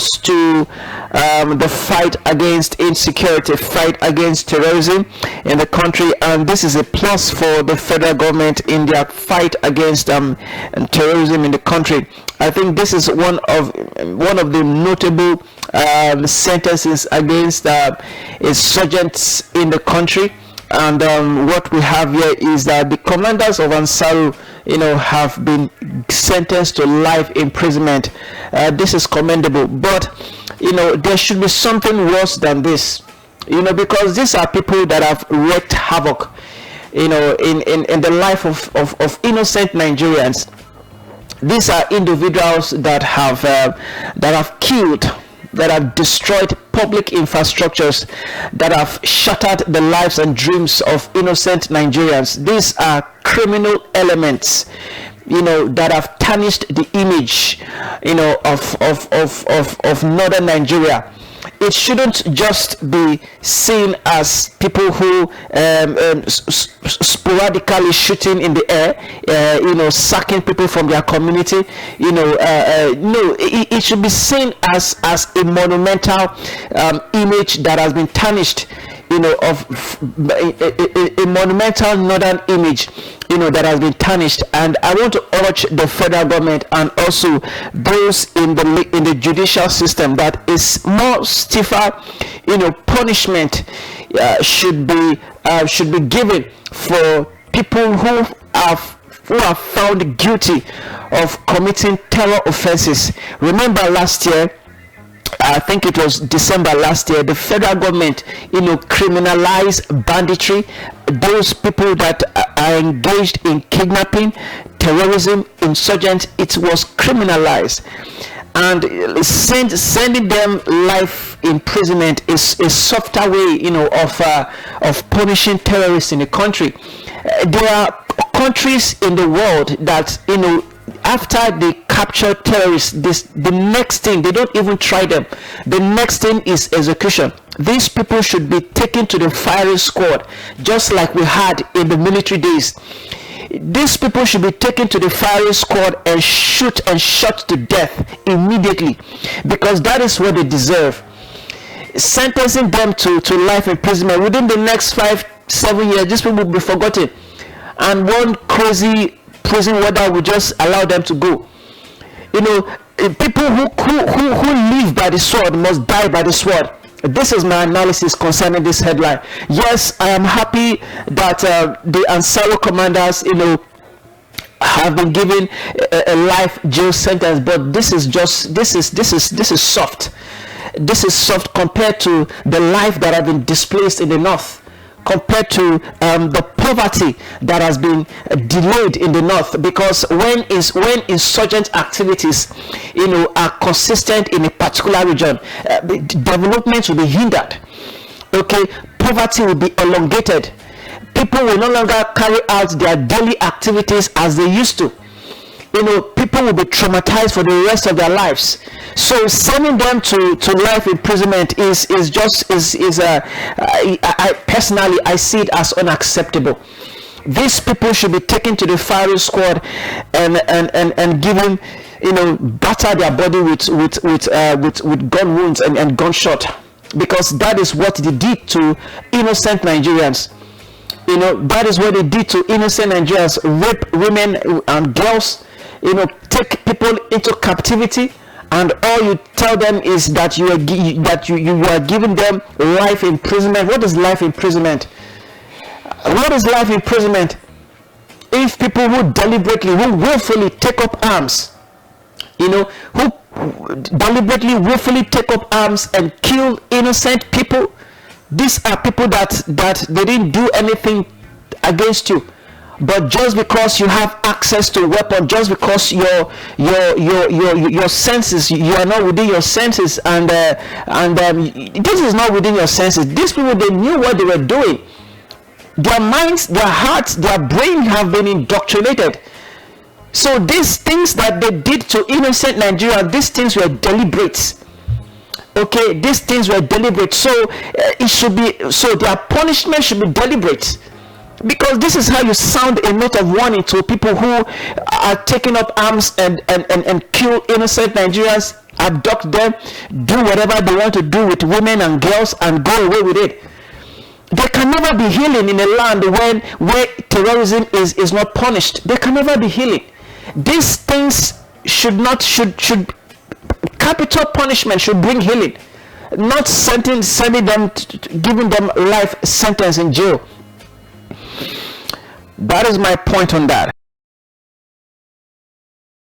to the fight against insecurity, fight against terrorism in the country, and this is a plus for the federal government in their fight against terrorism in the country. I think this is one of the notable sentences against insurgents in the country. And what we have here is that the commanders of Ansaru, have been sentenced to life imprisonment. This is commendable, but there should be something worse than this. Because these are people that have wreaked havoc, in the life of innocent Nigerians. These are individuals that have killed, that have destroyed public infrastructures, that have shattered the lives and dreams of innocent Nigerians. These are criminal elements, that have tarnished the image, of northern Nigeria. It shouldn't just be seen as people who sporadically shooting in the air, sacking people from their community. No, it should be seen as a monumental image that has been tarnished, of a monumental northern image, that has been tarnished. And I want to urge the federal government and also those in the judicial system that is more stiffer, punishment should be given for people who are found guilty of committing terror offenses. Remember last year, I think it was December last year, the federal government, criminalized banditry, those people that are engaged in kidnapping, terrorism, insurgents. It was criminalized, and sending them life imprisonment is a softer way, of punishing terrorists in the country. There are countries in the world that, after they capture terrorists, the next thing, they don't even try them. The next thing is execution. These people should be taken to the firing squad, just like we had in the military days. These people should be taken to the firing squad and shot to death immediately, because that is what they deserve. Sentencing them to life imprisonment within the next 5-7 years, these people will be forgotten, and one crazy prison warden will just allow them to go. People who live by the sword must die by the sword. This is my analysis concerning this headline. Yes, I am happy that the Ansaru commanders, have been given a life jail sentence, but this is soft. This is soft compared to the life that have been displaced in the north, compared to the poverty that has been delayed in the north. Because when insurgent activities, are consistent in a particular region, development will be hindered. Okay, poverty will be elongated. People will no longer carry out their daily activities as they used to. People will be traumatized for the rest of their lives. So sending them to life imprisonment is I personally, I see it as unacceptable. These people should be taken to the firing squad and given, batter their body with gun wounds and gunshot, because that is what they did to innocent Nigerians. That is what they did to innocent Nigerians. Rape women and girls, take people into captivity, and all you tell them is that you are giving them life imprisonment. What is life imprisonment? What is life imprisonment? If people who deliberately, who willfully take up arms, who deliberately, willfully take up arms and kill innocent people, these are people that they didn't do anything against you, but just because you have access to a weapon, just because your senses, you are not within your senses, and this is not within your senses. These people, they knew what they were doing. Their minds, their hearts, their brain have been indoctrinated. So these things that they did to innocent Nigeria, these things were deliberate. Okay, these things were deliberate. So it should be, so their punishment should be deliberate. Because this is how you sound a note of warning to people who are taking up arms and kill innocent Nigerians. abduct them, do whatever they want to do with women and girls, and go away with it. There can never be healing in a land where terrorism is not punished. There can never be healing. These things should capital punishment should bring healing, not sending them, giving them life sentence in jail. That is my point on that.